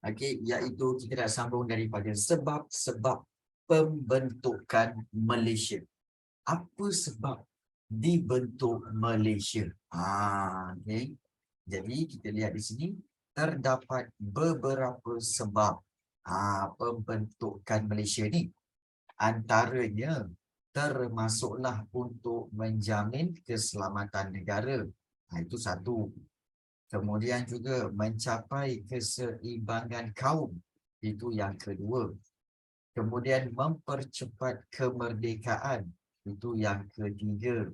Okey, iaitu kita dah sambung daripada sebab-sebab pembentukan Malaysia. Apa sebab dibentuk Malaysia? Okey. Jadi kita lihat di sini terdapat beberapa sebab pembentukan Malaysia ni. Antaranya termasuklah untuk menjamin keselamatan negara. Itu satu. Kemudian juga mencapai keseimbangan kaum. Itu yang kedua. Kemudian mempercepat kemerdekaan. Itu yang ketiga.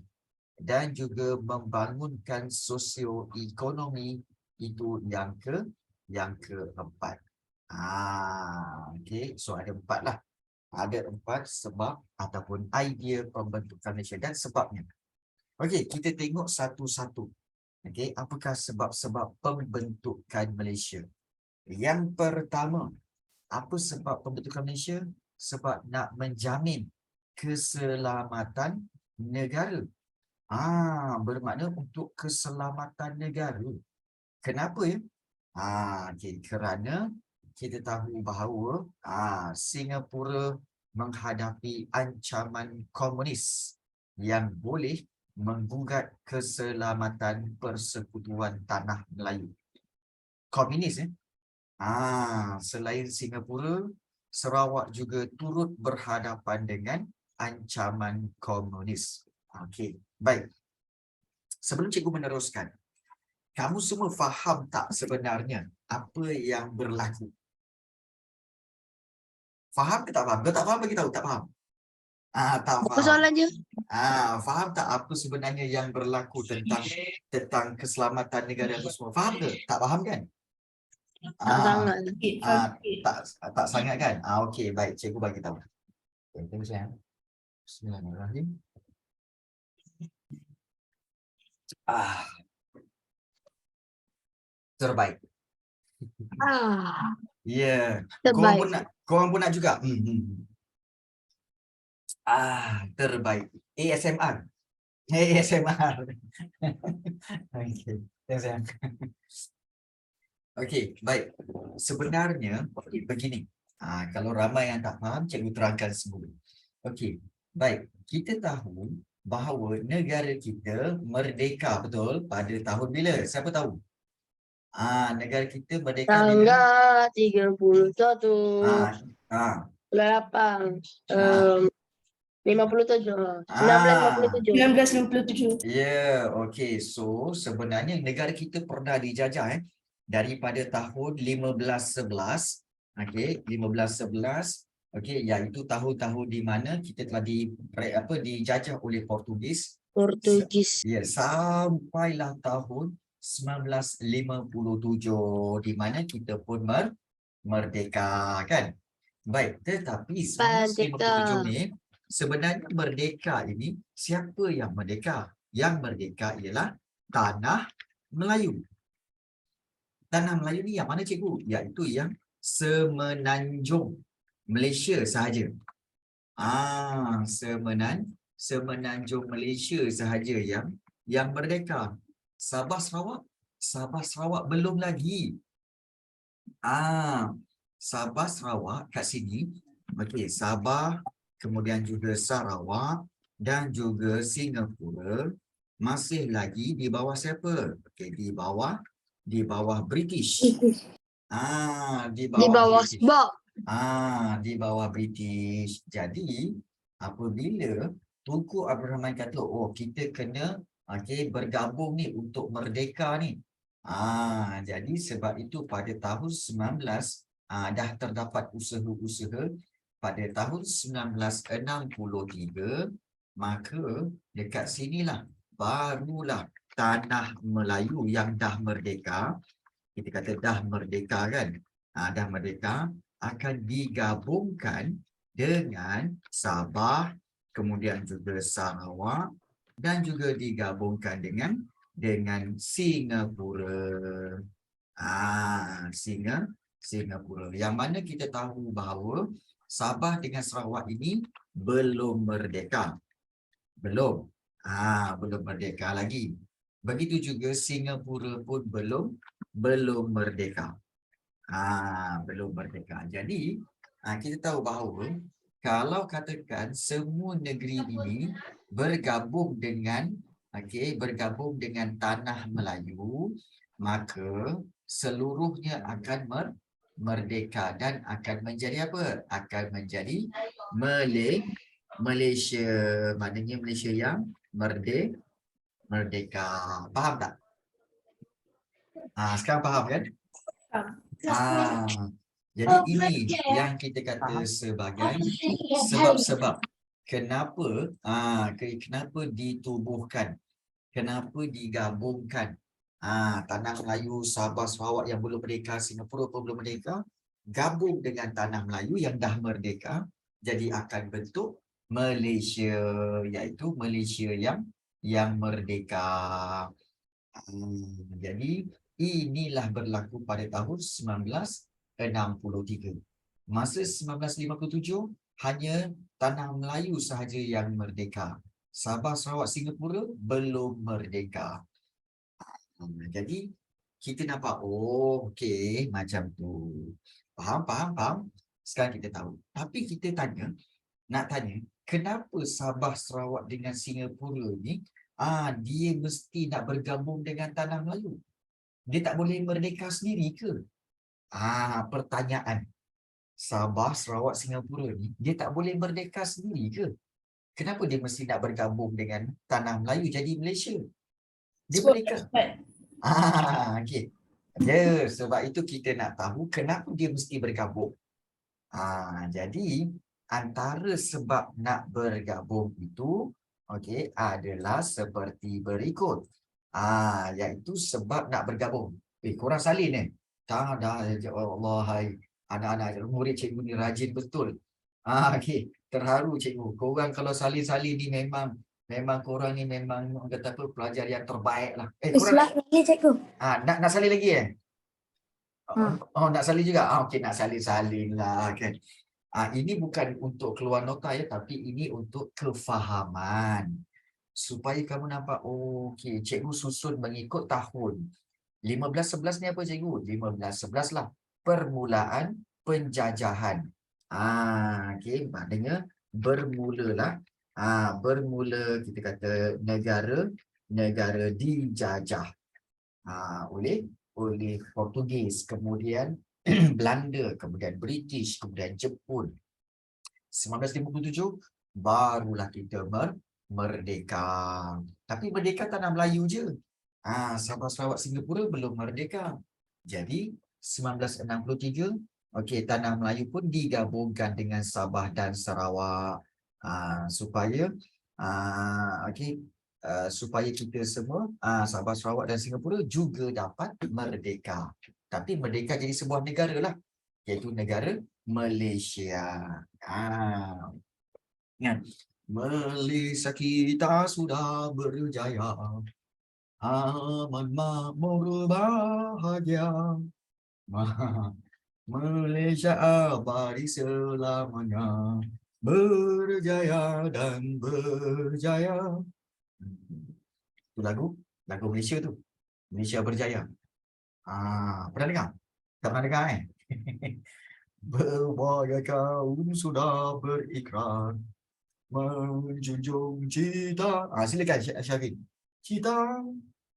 Dan juga membangunkan sosioekonomi. Itu yang keempat. Okey, so ada empat lah. Ada empat sebab ataupun idea pembentukan Malaysia dan sebabnya. Okey, kita tengok satu-satu. Okey, apakah sebab-sebab pembentukan Malaysia? Yang pertama, apa sebab pembentukan Malaysia? Sebab nak menjamin keselamatan negara. Bermakna untuk keselamatan negara. Kenapa ya? Okey, kerana kita tahu bahawa Singapura menghadapi ancaman komunis yang boleh menggugat keselamatan persekutuan tanah Melayu. Komunis ya. Selain Singapura, Sarawak juga turut berhadapan dengan ancaman komunis. Okey, baik. Sebelum cikgu meneruskan, kamu semua faham tak sebenarnya apa yang berlaku? Faham ke tak faham? Kalau tak faham, bagi tahu. Tak faham? Tak Apa faham. soalan je? Faham tak apa sebenarnya yang berlaku tentang keselamatan negara apa semua? Faham ke? Tak faham kan? Tak sangat. Tak sangat kan? Okey, baik. Cikgu bagi tahu. Okay, tengok saya. Bismillahirrahmanirrahim. Terbaik. Ya. Terbaik. Korang pun nak juga? Terbaik. ASMR. ASMR. Okey. Tengok saya. Okey, baik. Sebenarnya begini. Kalau ramai yang tak faham, cikgu terangkan semula. Okey, baik. Kita tahu bahawa negara kita merdeka, betul? Pada tahun bila? Siapa tahu? Negara kita merdeka bila? Tanggal 31 8 57 1957. 1957. Ya, okey. So, sebenarnya negara kita pernah dijajah daripada tahun 1511. Okey, 1511. Okey, iaitu tahun-tahun di mana kita telah dijajah oleh Portugis. Ya, sampailah tahun 1957 di mana kita pun merdeka kan. Baik, tetapi 1957 ni sebenarnya merdeka ini siapa yang merdeka? Yang merdeka ialah tanah Melayu. Tanah Melayu ni yang mana cikgu? Iaitu yang semenanjung Malaysia sahaja. Semenanjung Malaysia sahaja yang merdeka. Sabah Sarawak belum lagi. Sabah Sarawak kat sini. Okey, Sabah, kemudian juga Sarawak dan juga Singapura masih lagi di bawah siapa? Okey, di bawah British. Di bawah British. sebab. Di bawah British. Jadi, apabila Tunku Abdul Rahman kata, kita kena bergabung ni untuk merdeka ni. Jadi sebab itu pada tahun 19 dah terdapat usaha-usaha pada tahun 1963, maka dekat sinilah barulah tanah Melayu yang dah merdeka, kita kata dah merdeka kan, dah merdeka, akan digabungkan dengan Sabah, kemudian juga Sarawak dan juga digabungkan dengan Singapura. Singapura. Yang mana kita tahu bahawa Sabah dengan Sarawak ini belum merdeka. Belum merdeka lagi. Begitu juga Singapura pun belum merdeka. Belum merdeka. Jadi kita tahu bahawa kalau katakan semua negeri ini bergabung dengan tanah Melayu, maka seluruhnya akan merdeka dan akan menjadi apa? Akan menjadi Malaysia. Maknanya Malaysia yang merdeka. Faham tak? Sekarang faham kan? Jadi ini yang kita kata sebagai sebab-sebab kenapa kenapa ditubuhkan, kenapa digabungkan tanah Melayu, Sabah, Sarawak yang belum merdeka, Singapura pun belum merdeka, gabung dengan tanah Melayu yang dah merdeka, jadi akan bentuk Malaysia, iaitu Malaysia yang merdeka. Jadi inilah berlaku pada tahun 1963. Masa 1957 hanya tanah Melayu sahaja yang merdeka. Sabah, Sarawak, Singapura belum merdeka. Jadi kita nampak, okey, macam tu. Faham. Sekarang kita tahu. Tapi kita nak tanya, kenapa Sabah, Sarawak dengan Singapura ni dia mesti nak bergabung dengan tanah Melayu? Dia tak boleh merdeka sendiri ke? Pertanyaan. Sabah, Sarawak, Singapura ni, dia tak boleh merdeka sendiri ke? Kenapa dia mesti nak bergabung dengan tanah Melayu jadi Malaysia? Dia merdeka. Okey. Sebab itu kita nak tahu kenapa dia mesti bergabung. Jadi antara sebab nak bergabung itu adalah seperti berikut. Iaitu sebab nak bergabung. Korang salin Tak dah, ya Allah, hai. Anak-anak murid cikgu ni rajin betul. Okey, terharu cikgu. Korang kalau salin-salin ni memang korang ni memang kata apa, pelajar yang terbaik lah. Korang lagi cikgu. Nak salin lagi nak salin juga. Okey, nak salin-salin lah kan. Ini bukan untuk keluar nota tapi ini untuk kefahaman. Supaya kamu nampak, okey, cikgu susun mengikut tahun. 15-11 ni apa cikgu? 15-11 lah. Permulaan penjajahan. Okey, maknanya bermulalah. Bermula kita kata negara dijajah oleh Portugis, kemudian Belanda, kemudian British, kemudian Jepun. 1957 barulah kita merdeka. Tapi merdeka tanah Melayu je. Sabah, Sarawak, Singapura belum merdeka. Jadi 1963 tanah Melayu pun digabungkan dengan Sabah dan Sarawak supaya supaya kita semua Sabah, Sarawak dan Singapura juga dapat merdeka. Tapi merdeka jadi sebuah negara lah, iaitu negara Malaysia. Malaysia kita sudah berjaya, aman, makmur, bahagia. Malaysia abadi selamanya, berjaya dan berjaya. Itu lagu Malaysia tu. Malaysia berjaya. Pernah dengar? Tak pernah dengar Berbagai kaum sudah berikrar menjunjung cita. Silakan Syafie. Cita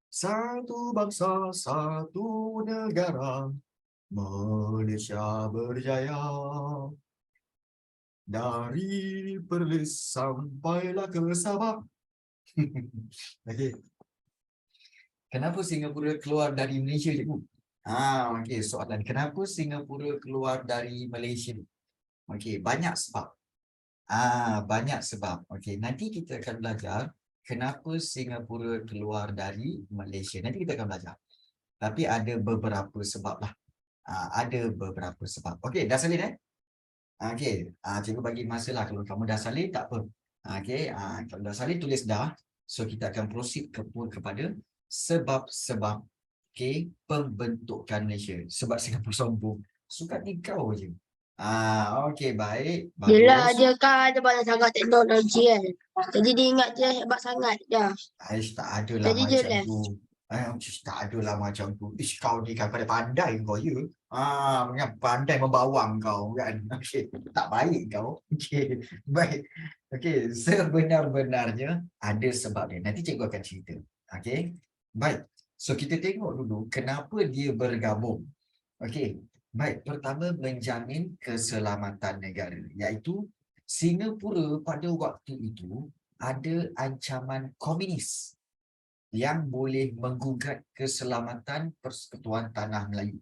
satu bangsa, satu negara, Malaysia berjaya. Dari Perlis sampailah ke Sabah. Okey. Kenapa Singapura keluar dari Malaysia, cikgu? Okey, soalan. Kenapa Singapura keluar dari Malaysia? Okey, banyak sebab. Banyak sebab. Okey, nanti kita akan belajar kenapa Singapura keluar dari Malaysia. Nanti kita akan belajar. Tapi ada beberapa sebab lah. Ada beberapa sebab. Okey, dah salin Okey, cikgu bagi masa lah. Kalau kamu dah salin, tak apa. Okey, kalau dah salin, tulis dah. So, kita akan proceed kepada sebab-sebab pembentukan Malaysia. Sebab Singapura sombong. Suka ni kau je. Okey, baik. Bagus. Yelah, dia kan ada banyak sangat teknologi kan. Jadi dia ingat dia hebat sangat dah. Tak adalah Jadi dia macam left. tu. Tak adalah macam tu. Ish, kau ni kan pandai kau ya. Yang pandai membawang kau kan. Okey, tak baik kau. Okey, baik. Okey, sebenar-benarnya ada sebab dia. Nanti cikgu akan cerita. Okey. Baik. So kita tengok dulu kenapa dia bergabung. Okey. Baik, pertama menjamin keselamatan negara, iaitu Singapura pada waktu itu ada ancaman komunis yang boleh menggugat keselamatan Persekutuan Tanah Melayu.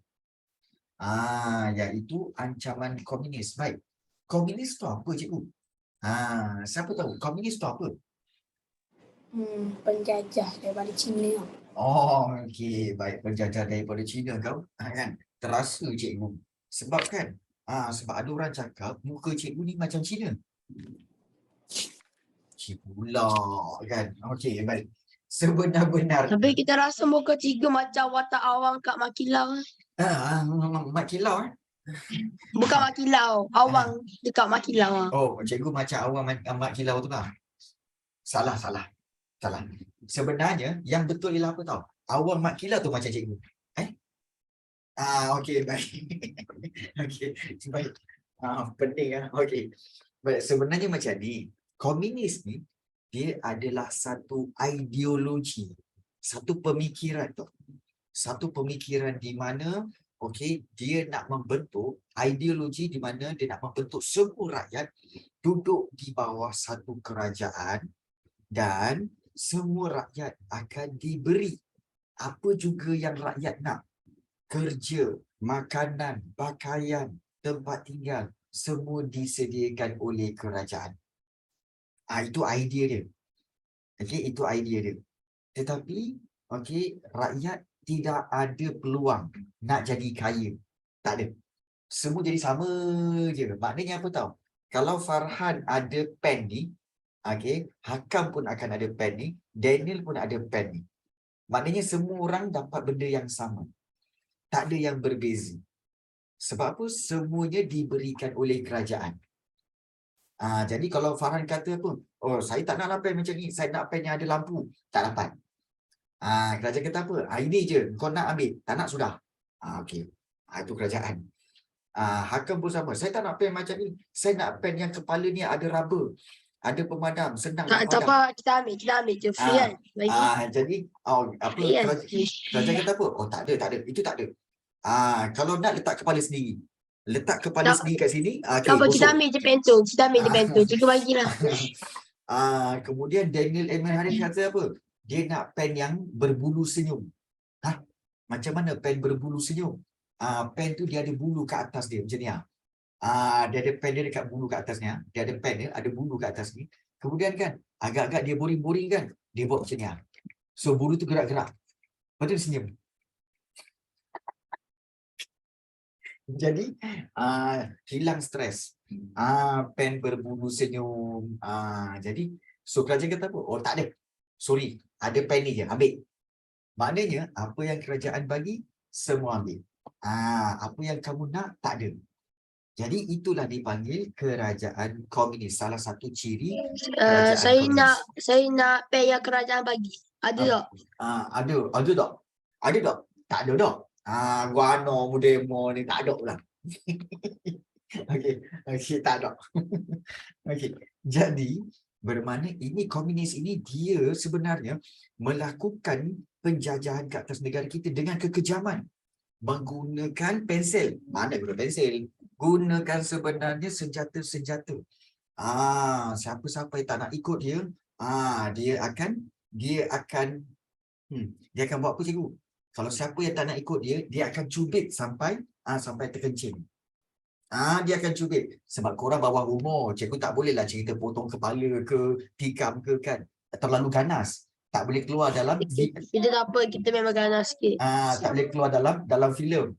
Iaitu ancaman komunis. Baik. Komunis tu apa, cikgu? Siapa tahu komunis tu apa? Penjajah daripada Cina. Okey, baik, penjajah daripada Cina kau, kan? Terasa cikgu. Sebab kan, sebab ada orang cakap muka cikgu ni macam Cina. Cikgu pula kan. Okey, baik. Sebenar-benarnya. Tapi kita rasa muka tiga macam watak awang kat Mak Kilau. Mak Kilau Bukan Mak Kilau, awang dekat Mak Kilau. Oh, cikgu macam awang Mak Kilau tu lah. Salah. Sebenarnya yang betul ialah apa tahu? Awang Mak Kilau tu macam cikgu. Okey, baik. Okey, baik. Penting Okey. Baik, sebenarnya macam ni. Komunis ni dia adalah satu ideologi, satu pemikiran tu. Satu pemikiran di mana dia nak membentuk ideologi di mana dia nak membentuk semua rakyat duduk di bawah satu kerajaan dan semua rakyat akan diberi apa juga yang rakyat nak. Kerja, makanan, pakaian, tempat tinggal, semua disediakan oleh kerajaan. Itu idea dia. Itu idea dia. Tetapi, rakyat tidak ada peluang nak jadi kaya. Tak ada. Semua jadi sama je. Maknanya apa tahu? Kalau Farhan ada pen ni, Hakam pun akan ada pen ni, Daniel pun ada pen ni. Maknanya semua orang dapat benda yang sama. Tak ada yang berbeza. Sebab apa? Semuanya diberikan oleh kerajaan. Jadi kalau Farhan kata apa? Oh, saya tak nak pen macam ni. Saya nak pen yang ada lampu. Tak dapat. Kerajaan kata apa? Ini je. Kau nak ambil. Tak nak sudah. Okey. Itu kerajaan. Hakam pun sama. Saya tak nak pen macam ni. Saya nak pen yang kepala ni ada rubber. Ada pemadam. Senang nak Tak padam. apa, kita ambil je. Free kan? Jadi, kerajaan kata apa? Oh, tak ada. Itu tak ada. Kalau nak letak kepala sendiri. Letak kepala sendiri kat sini. Tak apa, kita ambil je pen tu. Cikgu bagilah. Kemudian Daniel Eman Haris kata apa? Dia nak pen yang berbulu senyum. Macam mana pen berbulu senyum? Pen tu dia ada bulu kat atas dia macam ni. Dia ada pen dia dekat bulu kat atasnya. Dia ada pen dia, ada bulu kat atas ni. Kemudian kan, agak-agak dia boring-boring kan. Dia buat macam ni. So bulu tu gerak-gerak. Lepas tu dia senyum. Jadi hilang stres. Pen berbulu senyum. Jadi so kerajaan kata apa? Oh, tak ada. Sorry, ada pen ni je, ambil. Maknanya apa yang kerajaan bagi semua ambil. Apa yang kamu nak tak ada. Jadi itulah dipanggil kerajaan komunis. Salah satu ciri kerajaan komunis. Saya nak pen yang kerajaan bagi. Ada tak? Ada tak? Ada tak? Tak ada tak? Guano demo ni tak ada pula. Okey, tak ada. Okey. Jadi bermakna ini komunis ini dia sebenarnya melakukan penjajahan ke atas negara kita dengan kekejaman. Menggunakan pensel. Mana guna pensel? Gunakan sebenarnya senjata-senjata. Siapa-siapa yang tak nak ikut dia, dia akan buat apa, cikgu? Kalau siapa yang tak nak ikut dia, dia akan cubit sampai terkencing. Dia akan cubit. Sebab korang bawah umur, cikgu tak bolehlah cerita potong kepala ke, tikam ke kan. Terlalu ganas. Tak boleh keluar dalam Kita tak apa, kita memang ganas sikit. tak boleh keluar dalam filem.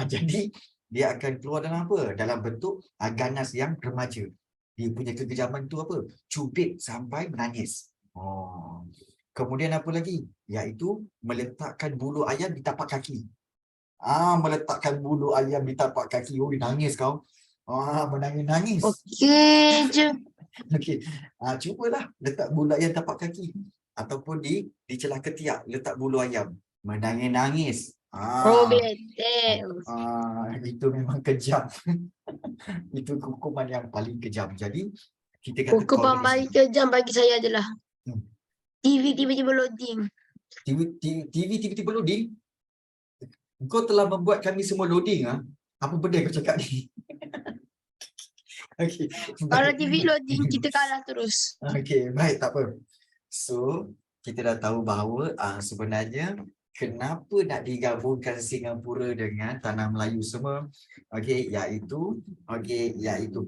Jadi dia akan keluar dalam apa? Dalam bentuk ganas yang remaja. Dia punya kekejaman tu apa? Cubit sampai menangis. Kemudian apa lagi? Iaitu meletakkan bulu ayam di tapak kaki. Meletakkan bulu ayam di tapak kaki. Oh, dia nangis kau. Menangis-nangis. Okey je. Okey. Cubalah letak bulu ayam tapak kaki. ataupun di celah ketiak letak bulu ayam. Menangis-nangis. Oh, betul. Itu memang kejam. Itu hukuman yang paling kejam. Jadi kita kata Hukuman komunis. paling kejam bagi saya adalah Hmm. TV tiba-tiba loading. TV tiba-tiba loading. Kau telah membuat kami semua loading. Apa benda kau cakap ni? Okey. Kalau TV loading, kita kalah terus. Okey, baik, tak apa. So, kita dah tahu bahawa sebenarnya kenapa nak digabungkan Singapura dengan Tanah Melayu semua. Okey, iaitu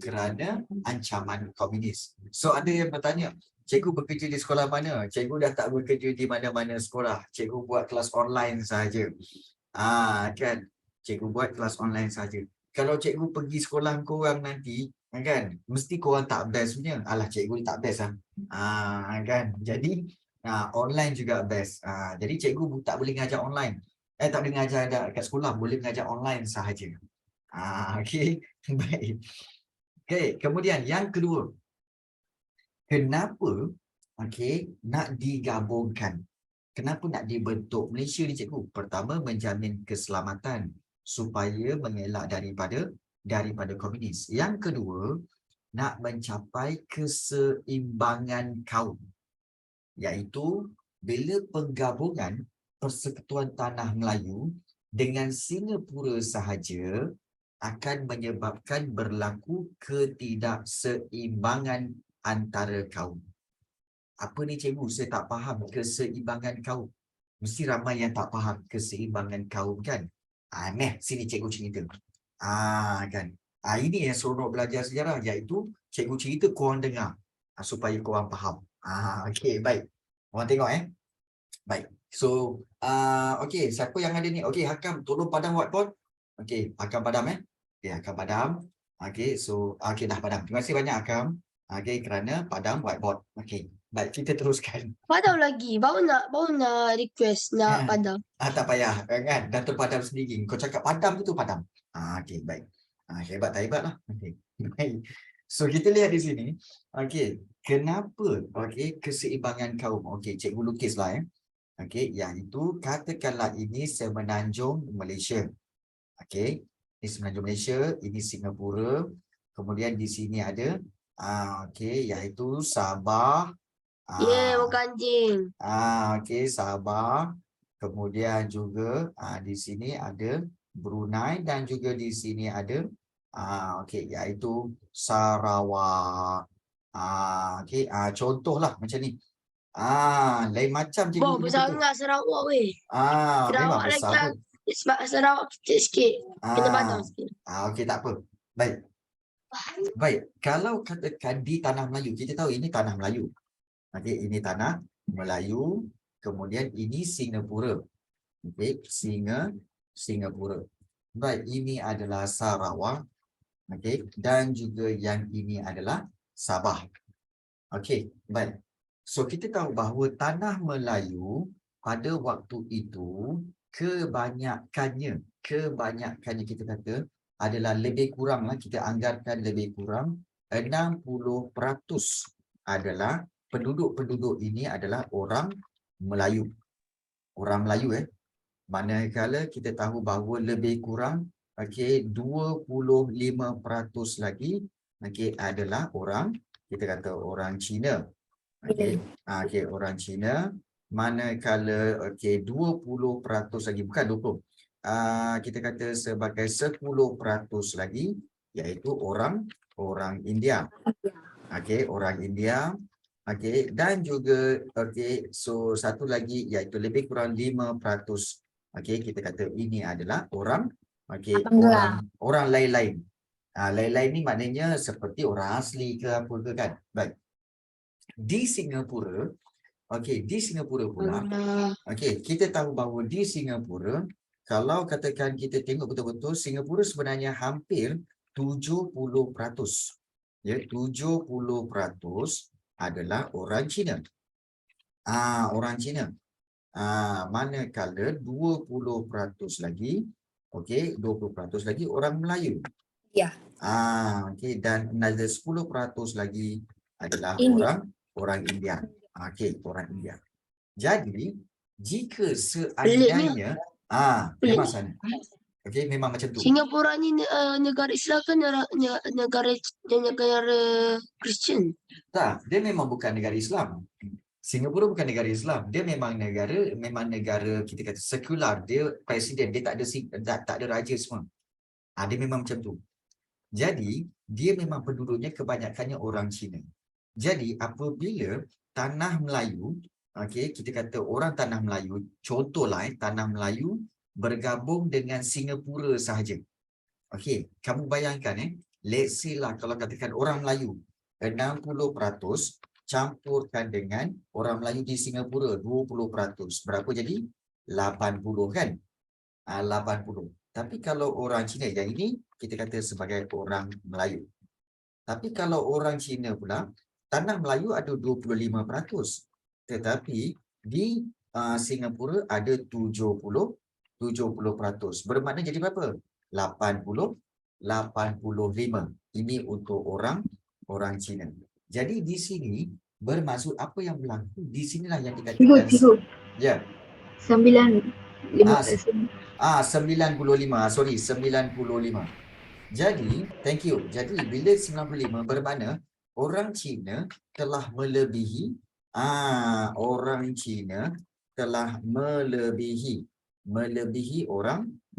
kerana ancaman komunis. So, ada yang bertanya, cikgu bekerja di sekolah mana? Cikgu dah tak bekerja di mana-mana sekolah. Cikgu buat kelas online saja. Kan? Cikgu buat kelas online saja. Kalau cikgu pergi sekolah korang nanti, kan? Mesti korang tak best punya. Alah, cikgu tak best kan? Jadi, online juga best. Jadi cikgu tak boleh mengajar online. Tak boleh mengajar dekat sekolah, boleh mengajar online sahaja. Okey. Baik. Okey, kemudian yang kedua. Kenapa nak digabungkan? Kenapa nak dibentuk Malaysia ni, cikgu? Pertama, menjamin keselamatan supaya mengelak daripada komunis. Yang kedua, nak mencapai keseimbangan kaum. Iaitu bila penggabungan Persekutuan Tanah Melayu dengan Singapura sahaja akan menyebabkan berlaku ketidakseimbangan antara kaum. Apa ni, cikgu? Saya tak faham keseimbangan kaum. Mesti ramai yang tak faham keseimbangan kaum, kan? Sini cikgu cerita. Kan? Ini yang seronok belajar sejarah, iaitu cikgu cerita korang dengar supaya korang faham. Okey, baik. Korang tengok Baik. So, okey, siapa yang ada ni? Okey, Hakam, tolong padam whiteboard. Okey, Hakam padam Okey, Hakam padam. Okey, so okey, dah padam. Terima kasih banyak, Hakam. Okey, kerana padam whiteboard. Okey. Baik, kita teruskan. Padam lagi. Baru nak request nak padam. Tak payah, kan? Dah terpadam sendiri. Kau cakap padam tu padam. Okey, baik. Hebat tak hebat lah. Okey. Baik. So, kita lihat di sini. Okey, kenapa keseimbangan kaum? Okey, cikgu lukislah Okey, iaitu katakanlah ini semenanjung Malaysia. Okey, ini semenanjung Malaysia, ini Singapura. Kemudian di sini ada iaitu Sabah. Makan anjing. Okey, Sabah. Kemudian juga di sini ada Brunei dan juga di sini ada iaitu Sarawak. Okey, contohlah macam ni. Lain macam cikgu Wah, punya besar betul. sangat Sarawak weh. Memang Sarawak besar lagi pun. sebab Sarawak kecil sikit. Kena padam sikit. Okey, tak apa. Baik, kalau katakan di Tanah Melayu, kita tahu ini Tanah Melayu. Okey, ini Tanah Melayu, kemudian ini Singapura. Okey, Singapura. Baik, ini adalah Sarawak. Okey, dan juga yang ini adalah Sabah. Okey, baik. So, kita tahu bahawa Tanah Melayu pada waktu itu kebanyakannya kita kata adalah lebih kurang, kita anggarkan lebih kurang 60% adalah penduduk ini adalah orang Melayu. Orang Melayu manakala kita tahu bahawa lebih kurang 25% lagi adalah orang, kita kata orang Cina. Orang Cina, manakala 20% lagi, bukan 20. Kita kata sebagai 10% lagi iaitu orang India. Orang India. Dan juga so satu lagi iaitu lebih kurang 5%. Kita kata ini adalah orang orang lain-lain. Lain-lain ni maknanya seperti orang asli ke apa ke, kan? Baik. Di Singapura, pula, kita tahu bahawa di Singapura, kalau katakan kita tengok betul-betul, Singapura sebenarnya hampir 70%. 70% adalah orang Cina. Orang Cina. Manakala 20% lagi, 20% lagi orang Melayu. Ya. Dan another 10% lagi adalah orang India. Orang India. Jadi jika Peliknya. seandainya Pelik. memang sana. Okey, memang macam tu. Singapura ni negara Islam ke negara Kristian? Tak, dia memang bukan negara Islam. Singapura bukan negara Islam. Dia memang negara kita kata sekular. Dia presiden, dia tak ada raja semua. Dia memang macam tu. Jadi, dia memang penduduknya kebanyakannya orang Cina. Jadi, apabila tanah Melayu, okey, kita kata orang tanah Melayu, contohlah tanah Melayu bergabung dengan Singapura sahaja. Okey, kamu bayangkan let's say lah kalau katakan orang Melayu 60% campurkan dengan orang Melayu di Singapura 20%. Berapa jadi? 80 kan? 80. Tapi kalau orang Cina yang ini kita kata sebagai orang Melayu. Tapi kalau orang Cina pula, tanah Melayu ada 25%. Tetapi di Singapura ada 70%. Bermakna jadi berapa? 85. Ini untuk orang Cina. Jadi di sini bermaksud apa yang berlaku? Di sinilah yang dikatakan. Ya. 95. Sorry, 95. Jadi, thank you. Jadi bila 95 bermakna orang Cina telah melebihi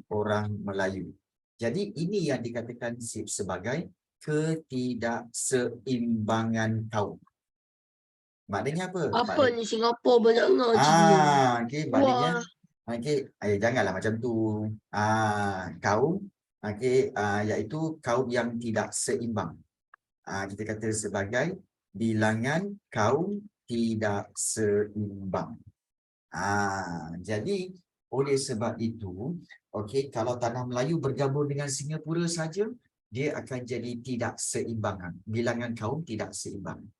orang Melayu. Jadi ini yang dikatakan sebagai ketidakseimbangan kaum. Maknanya apa? Apa ni Singapura banyak Cina? Okey, maknanya janganlah macam tu. Kaum iaitu kaum yang tidak seimbang. Kita kata sebagai bilangan kaum tidak seimbang. Jadi oleh sebab itu, okey, kalau tanah Melayu bergabung dengan Singapura saja, dia akan jadi tidak seimbangan. Bilangan kaum tidak seimbang.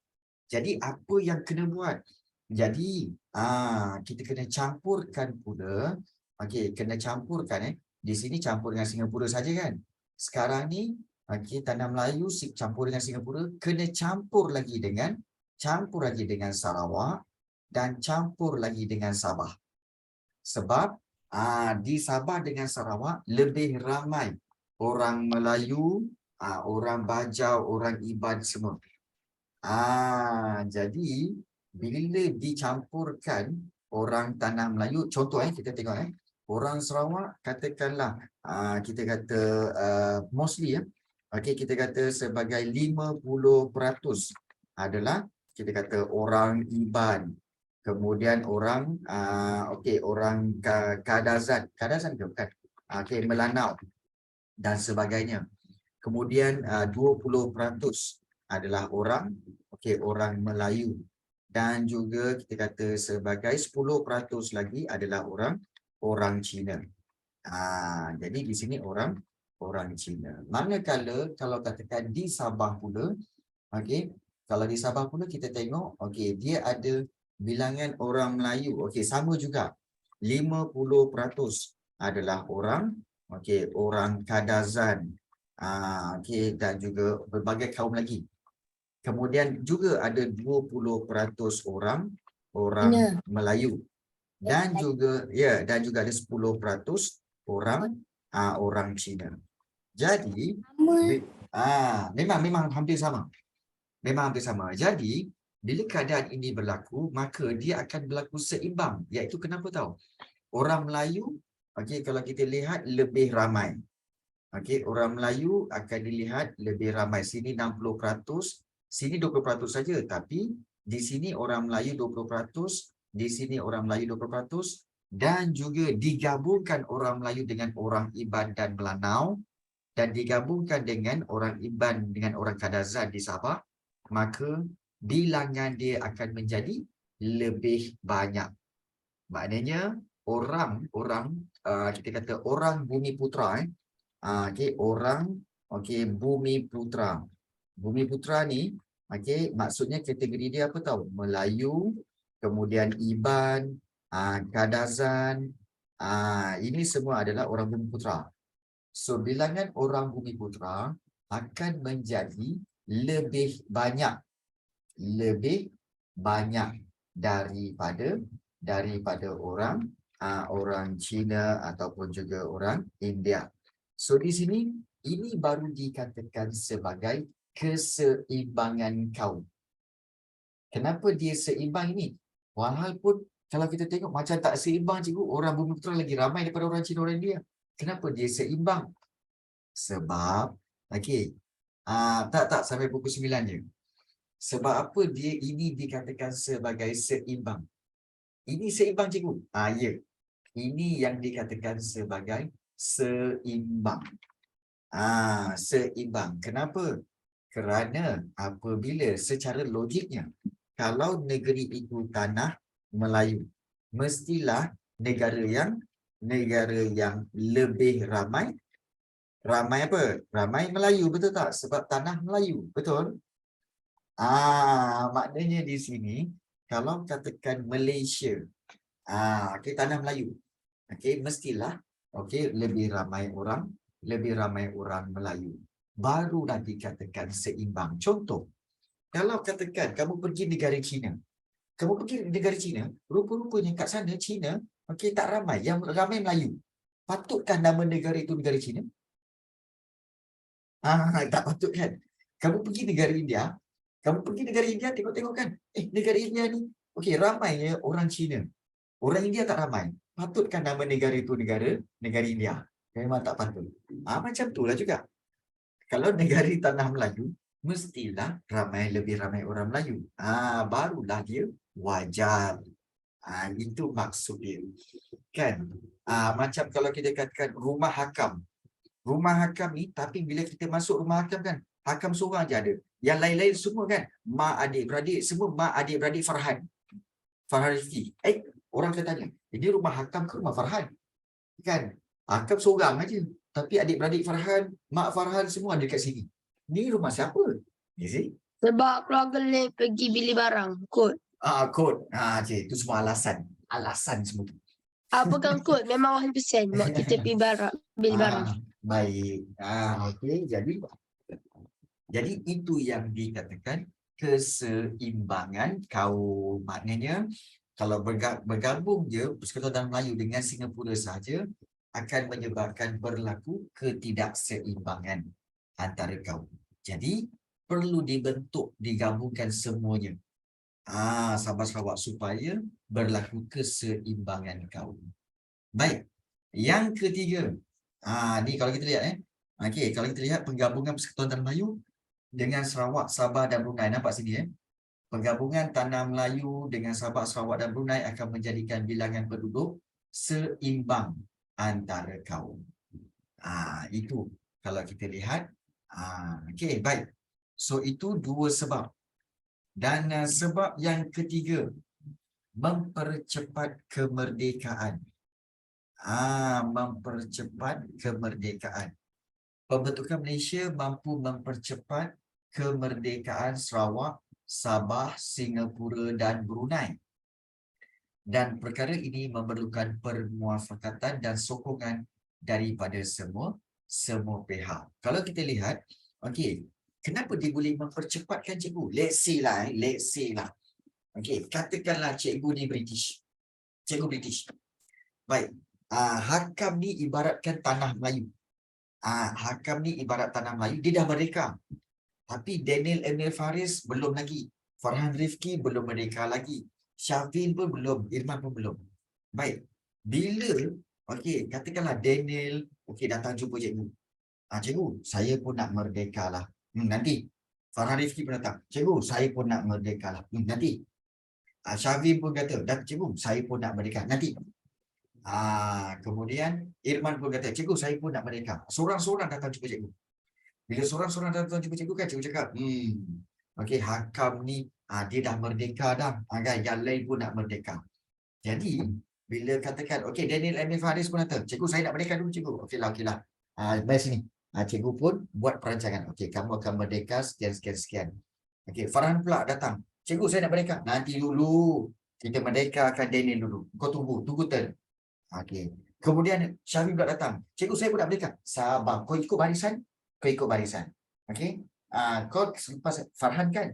Jadi apa yang kena buat? Jadi kita kena campurkan pula. Okey, kena campurkan Di sini campur dengan Singapura saja kan. Sekarang ni tanah Melayu campur dengan Singapura, kena campur lagi dengan Sarawak dan campur lagi dengan Sabah. Sebab di Sabah dengan Sarawak lebih ramai orang Melayu, orang Bajau, orang Iban semua. Jadi bila dicampurkan orang tanah Melayu, contoh kita tengok orang Sarawak katakanlah kita kata mostly kita kata sebagai 50% adalah kita kata orang Iban. Kemudian orang orang Kadazan ke bukan? Melanau dan sebagainya. Kemudian 20% adalah orang Melayu, dan juga kita kata sebagai 10% lagi adalah orang Cina. Jadi di sini orang Cina. Manakala kalau katakan di Sabah pula, kalau di Sabah pula kita tengok dia ada bilangan orang Melayu, sama juga 50% adalah orang Kadazan, dan juga berbagai kaum lagi. Kemudian juga ada 20% orang Melayu, dan juga ada 10% orang Cina. Jadi memang hampir sama. Jadi bila keadaan ini berlaku, maka dia akan berlaku seimbang. Iaitu kenapa tahu? Orang Melayu kalau kita lihat lebih ramai. Orang Melayu akan dilihat lebih ramai. Sini 60%, sini 20% saja. Tapi di sini orang Melayu 20%, di sini orang Melayu 20%, dan juga digabungkan orang Melayu dengan orang Iban dan Melanau, dan digabungkan dengan orang Iban dengan orang Kadazan di Sabah, maka bilangan dia akan menjadi lebih banyak. Maknanya orang kita kata orang Bumiputera orang Bumiputera. Bumiputera ni maksudnya kategori dia apa tahu? Melayu, kemudian Iban, Kadazan, ini semua adalah orang Bumiputera. So bilangan orang Bumiputera akan menjadi lebih banyak daripada daripada orang Cina ataupun juga orang India. So di sini ini baru dikatakan sebagai keseimbangan kaum. Kenapa dia seimbang ini? Walaupun kalau kita tengok macam tak seimbang cikgu, orang Bumi Putra lagi ramai daripada orang Cina, orang India. Kenapa dia seimbang? Sebab, okey, tak sampai pukul 9 je. Sebab apa dia ini dikatakan sebagai seimbang? Ini seimbang cikgu? Ya. Ini yang dikatakan sebagai seimbang. Seimbang. Kenapa? Kerana apabila secara logiknya, kalau negeri itu tanah Melayu, mestilah negara yang lebih ramai apa? Ramai Melayu, betul tak? Sebab tanah Melayu, betul? Maknanya di sini kalau katakan Malaysia, okay, tanah Melayu, okay, mestilah lebih ramai orang Melayu. Barulah dikatakan seimbang. Contoh, kalau katakan kamu pergi negara China, rupa-rupanya kat sana China, okey, tak ramai, yang ramai Melayu. Patutkah nama negara itu negara China? Tak patut kan? Kamu pergi negara India, tengok-tengok kan, negara India ni, okey, ramainya orang Cina. Orang India tak ramai. Patutkah nama negara itu negara India? Memang tak patut. Macam itulah juga. Kalau negara tanah Melayu, mestilah lebih ramai orang Melayu. Barulah dia wajar. Itu maksud dia. Kan? Macam kalau kita katakan rumah hakam. Rumah hakam ni, tapi bila kita masuk rumah hakam kan, hakam seorang je ada. Yang lain-lain semua kan, mak adik-beradik, semua mak adik-beradik Farhan Rifki. Orang akan tanya, ini rumah hakam ke rumah Farhan? Kan? Hakam seorang aja. Tapi adik-beradik Farhan, mak Farhan semua ada dekat sini. Ni rumah siapa? You see? Sebab keluarga lain pergi beli barang. Kod. Kod. Itu semua alasan. Alasan semua tu. Bukan kod. Memang 100%. Mak kita pergi beli barang. Baik. Okey. Jadi itu yang dikatakan keseimbangan kaum. Maknanya, kalau bergabung je Persekutuan Melayu dengan Singapura saja, akan menyebabkan berlaku ketidakseimbangan antara kaum. Jadi, perlu digabungkan semuanya. Sahabat-sahabat, supaya berlaku keseimbangan kaum. Baik. Yang ketiga. Ni kalau kita lihat Okey, kalau kita lihat penggabungan Persekutuan Tanah Melayu dengan Sarawak, Sabah dan Brunei. Nampak sini penggabungan Tanah Melayu dengan Sabah, Sarawak dan Brunei akan menjadikan bilangan penduduk seimbang antara kaum. Itu kalau kita lihat. Okey, baik. So itu dua sebab. Dan sebab yang ketiga, mempercepat kemerdekaan. Mempercepat kemerdekaan. Pembentukan Malaysia mampu mempercepat kemerdekaan Sarawak, Sabah, Singapura dan Brunei. Dan perkara ini memerlukan permuafakatan dan sokongan daripada semua pihak. Kalau kita lihat, okey, kenapa dia boleh mempercepatkan cikgu? Let's say lah. Okey, katakanlah cikgu ni British. Cikgu British. Baik. Hakam ni ibaratkan tanah Melayu. Hakam ni ibarat tanah Melayu, dia dah merdeka. Tapi Daniel Emil Faris belum lagi. Farhan Rifki belum merdeka lagi. Syafin pun belum, Irman pun belum. Baik. Bila, okey, katakanlah Daniel, datang jumpa cikgu. Cikgu, saya pun nak merdeka lah. Nanti. Farhan Rifki pun datang. Cikgu, saya pun nak merdeka lah. Nanti. Syafin pun kata, cikgu, saya pun nak merdeka. Nanti. Kemudian Irman pun kata, cikgu, saya pun nak merdeka. Seorang-seorang datang jumpa cikgu. Bila seorang-seorang datang jumpa cikgu kan, cikgu cakap, okey, hakam ni dia dah merdeka dah. Kan, yang lain pun nak merdeka. Jadi, bila katakan, okey, Daniel Emil Faris pun datang, cikgu, saya nak merdeka dulu, cikgu. Okeylah. Mari sini. Cikgu pun buat perancangan. Okey, kamu akan merdeka sekian. Okey, Farhan pula datang. Cikgu, saya nak merdeka. Nanti dulu. Kita merdekakan Daniel dulu. Kau tunggu turn. Okey. Kemudian Syafin pula datang. Cikgu, saya pun nak merdeka. Sabar. Kau ikut barisan. Okey. Kau selepas Farhan kan.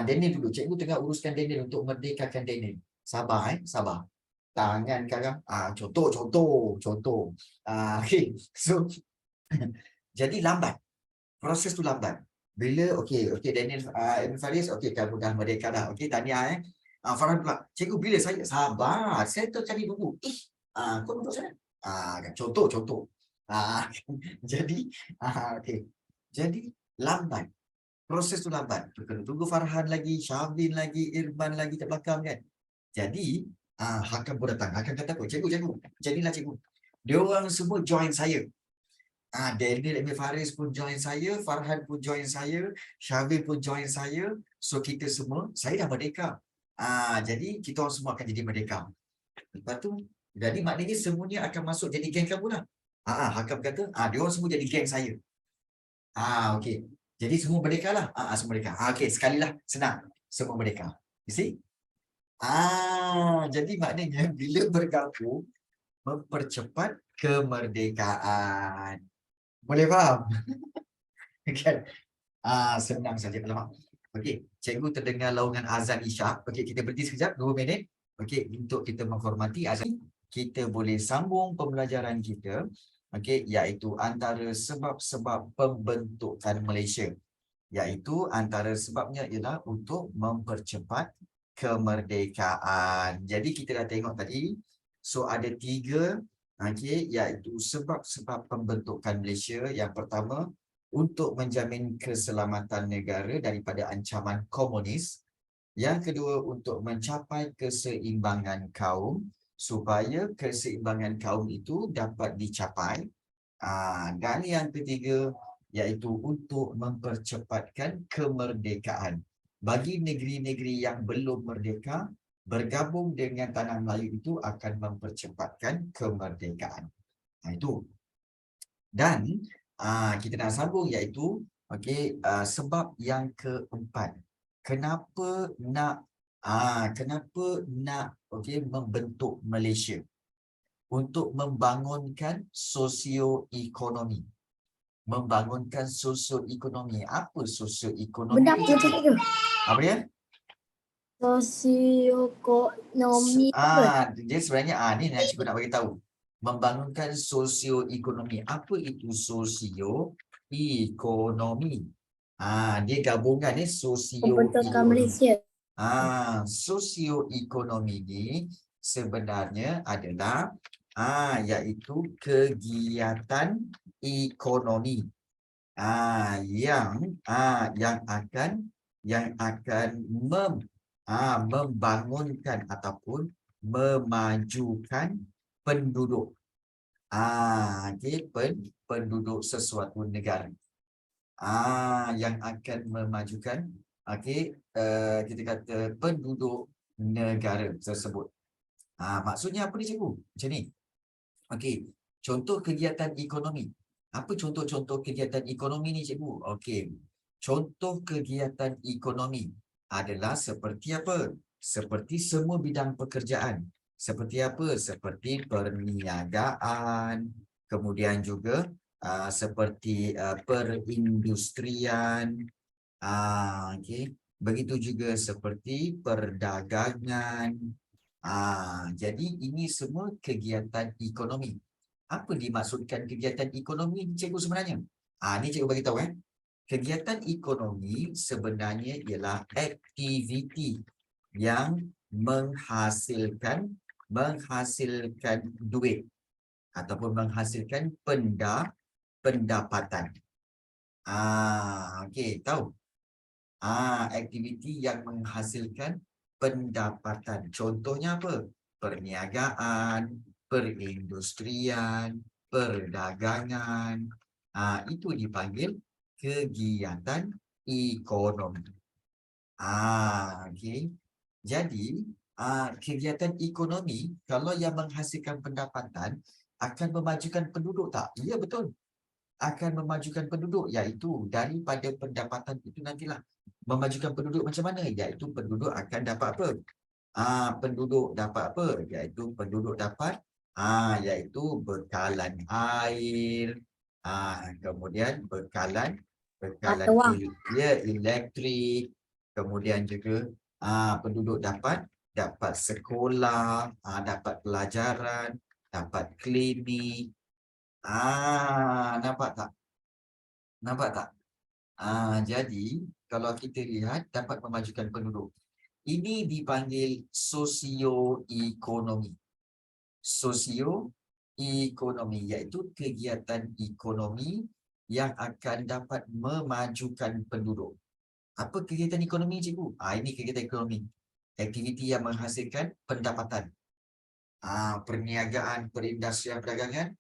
Daniel dulu. Cikgu tengah uruskan Daniel untuk merdekakan Daniel. Sabar. tangan karam. Contoh. Okey. So jadi lambat. Proses tu lambat. Bila okey Daniel Ibn Faris okey kamu dah merdeka dah. Okey tahniah Farhan pula. Cikgu bila saya sabar. Saya tercari dulu. Kau duduk sana. Contoh. Jadi okey. Jadi lambat. Proses tu lambat. Kena tunggu Farhan lagi, Syabin lagi, Irman lagi kat belakang kan. Jadi Hakam pun datang. Hakam kata apa? Cikgu. Jadilah cikgu. Dia orang semua join saya. Daniel Emil Faris pun join saya, Farhan pun join saya, Syafil pun join saya. So kita semua, saya dah merdeka. Jadi kita orang semua akan jadi merdeka. Lepas tu, jadi maknanya semuanya akan masuk jadi geng kamu lah. Hakam kata, dia orang semua jadi geng saya. Okey. Jadi semua merdeka lah. Semua merdeka. Okey, sekali lah. Senang. Semua merdeka. You see? Jadi maknanya bila bergabung, mempercepat kemerdekaan. Boleh faham? Kan? Senang saja. Alamak. Okey, cikgu terdengar laungan azan Isyak. Okey, kita berhenti sekejap, 2 minit. Okey, untuk kita menghormati azan, kita boleh sambung pembelajaran kita. Okey, iaitu antara sebab-sebab pembentukan Malaysia. Iaitu antara sebabnya ialah untuk mempercepat kemerdekaan. Jadi kita dah tengok tadi, so ada 3 iaitu sebab-sebab pembentukan Malaysia. Yang pertama, untuk menjamin keselamatan negara daripada ancaman komunis. Yang kedua, untuk mencapai keseimbangan kaum, supaya keseimbangan kaum itu dapat dicapai. Dan yang ketiga, iaitu untuk mempercepatkan kemerdekaan. Bagi negeri-negeri yang belum merdeka, bergabung dengan tanah Melayu itu akan mempercepatkan kemerdekaan. Itu. Dan kita nak sambung iaitu sebab yang keempat. Kenapa nak membentuk Malaysia? Untuk membangunkan sosioekonomi. Membangunkan sosioekonomi. Apa sosioekonomi? Benda apa tu? Apa dia? Sosioekonomi. Dia sebenarnya ni yang cikgu nak bagi tahu. Membangunkan sosioekonomi. Apa itu sosioekonomi? Dia gabungan ni Pembentukan sosioekonomi. Malaysia. Sosioekonomi ni sebenarnya adalah iaitu kegiatan ekonomi yang akan membangunkan ataupun memajukan penduduk penduduk sesuatu negara yang akan memajukan kita kata penduduk negara tersebut. Maksudnya apa ni cikgu? Macam ni. Okey, contoh kegiatan ekonomi. Apa contoh-contoh kegiatan ekonomi ni cikgu? Okey. Contoh kegiatan ekonomi adalah seperti apa? Seperti semua bidang pekerjaan. Seperti apa? Seperti perniagaan, kemudian juga seperti perindustrian. Okey. Begitu juga seperti perdagangan. Jadi ini semua kegiatan ekonomi. Apa dimaksudkan kegiatan ekonomi cikgu sebenarnya? Ni cikgu bagi tahu Kegiatan ekonomi sebenarnya ialah aktiviti yang menghasilkan duit ataupun menghasilkan pendapatan. Okey, tahu? Aktiviti yang menghasilkan pendapatan. Contohnya apa? Perniagaan, perindustrian, perdagangan. Itu dipanggil kegiatan ekonomi. Okey. Jadi, kegiatan ekonomi kalau yang menghasilkan pendapatan akan memajukan penduduk tak? Ya, betul. Akan memajukan penduduk, iaitu daripada pendapatan itu nantilah memajukan penduduk macam mana? Iaitu penduduk akan dapat apa? Penduduk dapat apa? Iaitu penduduk dapat iaitu bekalan air, kemudian bekalan elektrik, kemudian juga penduduk dapat dapat sekolah, dapat pelajaran, dapat klinik. Nampak tak? Nampak tak? Jadi kalau kita lihat dapat memajukan penduduk. Ini dipanggil sosioekonomi. Sosioekonomi iaitu kegiatan ekonomi yang akan dapat memajukan penduduk. Apa kegiatan ekonomi, cikgu? Ini kegiatan ekonomi. Aktiviti yang menghasilkan pendapatan. Perniagaan, perindustrian, perdagangan.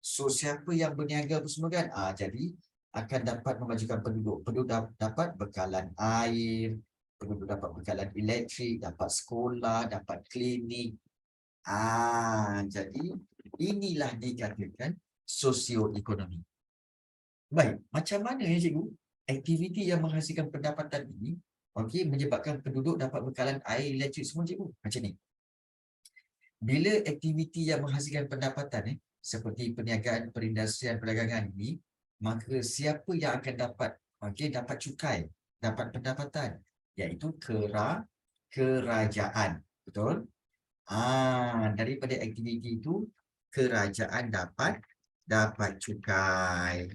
So, siapa yang berniaga apa semua kan? Jadi, akan dapat memajukan penduduk. Penduduk dapat bekalan air, penduduk dapat bekalan elektrik, dapat sekolah, dapat klinik. Jadi, inilah dikatakan sosioekonomi. Baik, macam mana ya cikgu? Aktiviti yang menghasilkan pendapatan ini menyebabkan penduduk dapat bekalan air, elektrik semua cikgu. Macam ni. Bila aktiviti yang menghasilkan pendapatan seperti perniagaan, perindustrian, perdagangan ini, maka siapa yang akan dapat dapat cukai, dapat pendapatan, iaitu kerajaan. Betul? Daripada aktiviti itu kerajaan dapat cukai.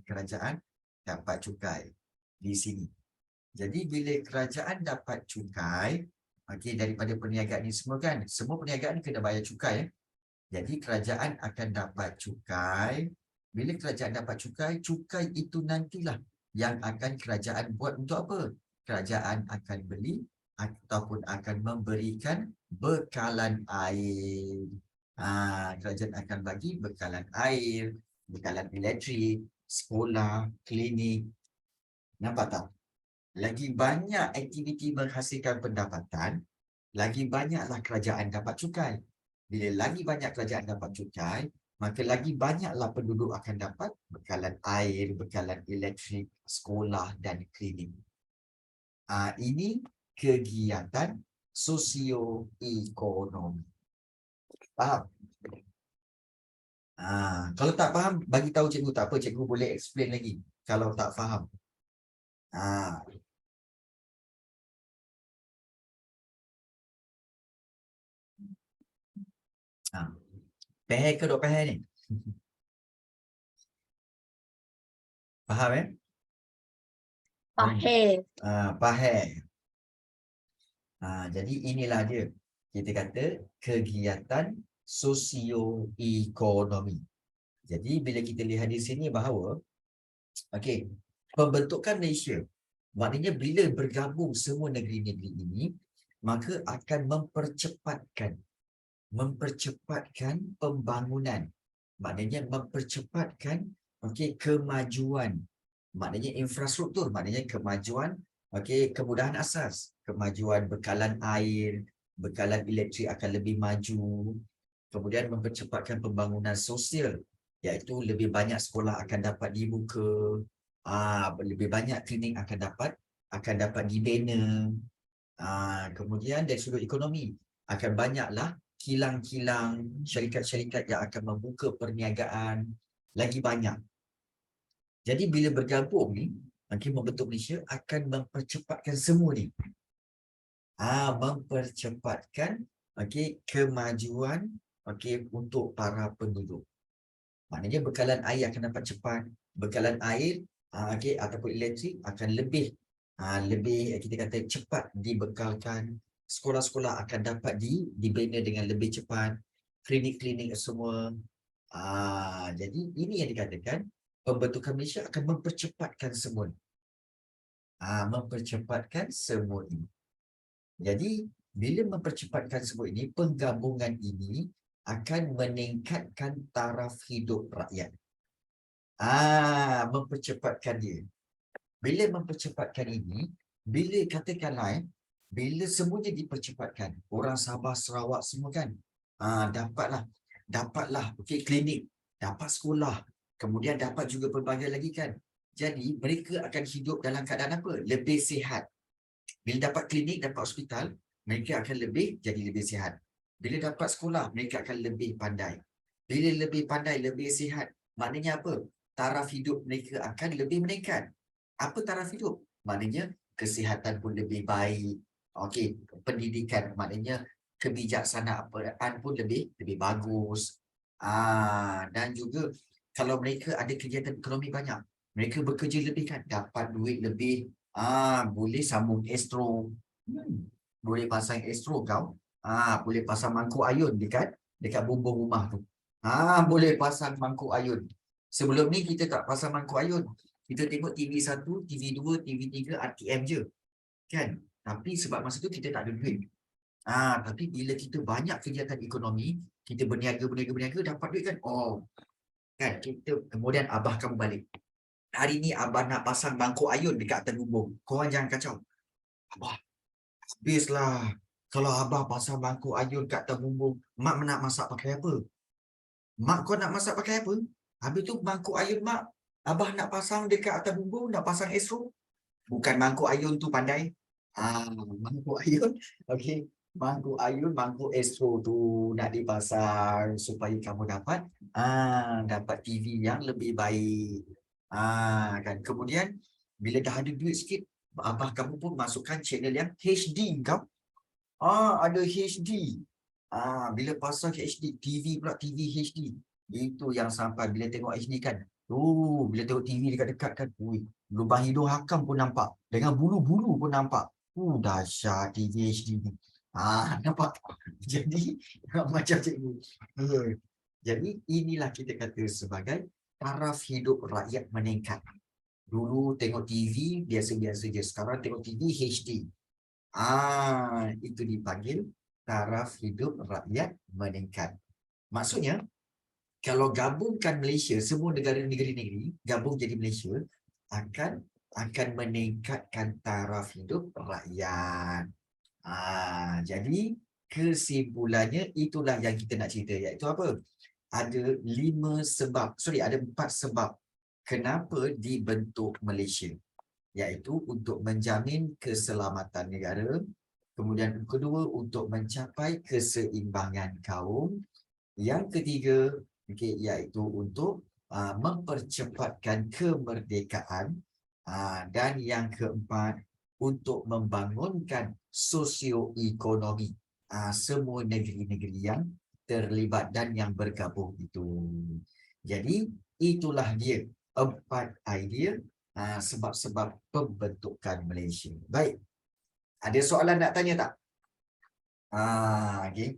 Kerajaan dapat cukai di sini. Jadi bila kerajaan dapat cukai, daripada perniagaan ini semua kan, semua perniagaan kena bayar cukai. Jadi kerajaan akan dapat cukai. Bila kerajaan dapat cukai, cukai itu nantilah yang akan kerajaan buat untuk apa? Kerajaan akan beli ataupun akan memberikan bekalan air. Kerajaan akan bagi bekalan air, bekalan elektrik, sekolah, klinik. Nampak tak? Lagi banyak aktiviti menghasilkan pendapatan, lagi banyaklah kerajaan dapat cukai. Bila lagi banyak kerajaan dapat cukai, maka lagi banyaklah penduduk akan dapat bekalan air, bekalan elektrik, sekolah dan klinik. Ini kegiatan sosioekonomi. Faham? Kalau tak faham, bagi tahu cikgu, tak apa, cikgu boleh explain lagi kalau tak faham. Pahal ke dok pahal ni? Faham Pahal. Pahal. Jadi inilah dia. Kita kata kegiatan sosioekonomi. Jadi bila kita lihat di sini bahawa pembentukan Malaysia, maknanya bila bergabung semua negeri-negeri ini, maka akan mempercepatkan pembangunan. Maknanya mempercepatkan kemajuan. Maknanya infrastruktur, maknanya kemajuan kemudahan asas, kemajuan bekalan air, bekalan elektrik akan lebih maju. Kemudian mempercepatkan pembangunan sosial, iaitu lebih banyak sekolah akan dapat dibuka, lebih banyak klinik akan dapat dibina. Kemudian dari sudut ekonomi, akan banyaklah kilang-kilang, syarikat-syarikat yang akan membuka perniagaan lagi banyak. Jadi bila bergabung ni, membentuk Malaysia akan mempercepatkan semua ni. Mempercepatkan kemajuan untuk para penduduk. Maknanya bekalan air akan dapat cepat, bekalan air ataupun elektrik akan lebih kita kata cepat dibekalkan. Sekolah-sekolah akan dapat dibina dengan lebih cepat, klinik-klinik semua. Jadi ini yang dikatakan pembentukan Malaysia akan mempercepatkan semua. Mempercepatkan semua ini. Jadi bila mempercepatkan semua ini, penggabungan ini akan meningkatkan taraf hidup rakyat. Mempercepatkan dia. Bila mempercepatkan ini, bila katakanlah bila semuanya dipercepatkan, orang Sabah, Sarawak semua kan dapatlah klinik, dapat sekolah, kemudian dapat juga pelbagai lagi kan. Jadi mereka akan hidup dalam keadaan apa? Lebih sihat. Bila dapat klinik, dapat hospital, mereka akan jadi lebih sihat. Bila dapat sekolah, mereka akan lebih pandai. Bila lebih pandai, lebih sihat, maknanya apa? Taraf hidup mereka akan lebih meningkat. Apa taraf hidup? Maknanya kesihatan pun lebih baik, Okey, pendidikan maknanya kebijaksanaan pun lebih bagus. Dan juga kalau mereka ada kegiatan ekonomi banyak, mereka bekerja lebih kan, dapat duit lebih, boleh sambung Astro. Boleh pasang Astro kau. Boleh pasang mangkuk ayun dekat bumbung rumah tu. Boleh pasang mangkuk ayun. Sebelum ni kita tak pasang mangkuk ayun. Kita tengok TV1, TV2, TV3, RTM je. Kan? Tapi sebab masa tu kita tak ada duit. Tapi bila kita banyak kegiatan ekonomi, kita berniaga, dapat duit kan? Oh, kan? Kemudian abah kamu balik. Hari ni abah nak pasang mangkuk ayun dekat atas bumbung. Korang jangan kacau. Abah, habislah. Kalau abah pasang mangkuk ayun kat atas bumbung, mak nak masak pakai apa? Mak kau nak masak pakai apa? Habis tu mangkuk ayun mak, abah nak pasang dekat atas bumbung, nak pasang Astro. Bukan mangkuk ayun tu pandai. Mangkuk ayun. Okey. Mangkuk ayun, mangkuk Astro tu nak dipasang supaya kamu dapat TV yang lebih baik. Kan. Kemudian bila dah ada duit sikit, abah kamu pun masukkan channel yang HD kau. Ada HD. Bila pasang HD, TV pula TV HD. Itu yang sampai bila tengok HD kan. Bila tengok TV dekat-dekat kan. Lubang hidung Hakam pun nampak. Dengan bulu-bulu pun nampak. Dahsyat TV HD ni. Nampak? Jadi, macam cikgu. Jadi, inilah kita kata sebagai taraf hidup rakyat meningkat. Dulu tengok TV, biasa-biasa je. Sekarang tengok TV HD. Itu dipanggil taraf hidup rakyat meningkat. Maksudnya, kalau gabungkan Malaysia, semua negeri gabung jadi Malaysia, akan meningkatkan taraf hidup rakyat. Jadi, kesimpulannya itulah yang kita nak cerita, iaitu apa? Ada 4 sebab kenapa dibentuk Malaysia. Iaitu untuk menjamin keselamatan negara. Kemudian kedua, untuk mencapai keseimbangan kaum. Yang ketiga, iaitu untuk mempercepatkan kemerdekaan. Dan yang keempat, untuk membangunkan sosioekonomi semua negeri-negeri yang terlibat dan yang bergabung itu. Jadi, itulah dia 4 idea sebab-sebab pembentukan Malaysia. Baik. Ada soalan nak tanya tak? Okey.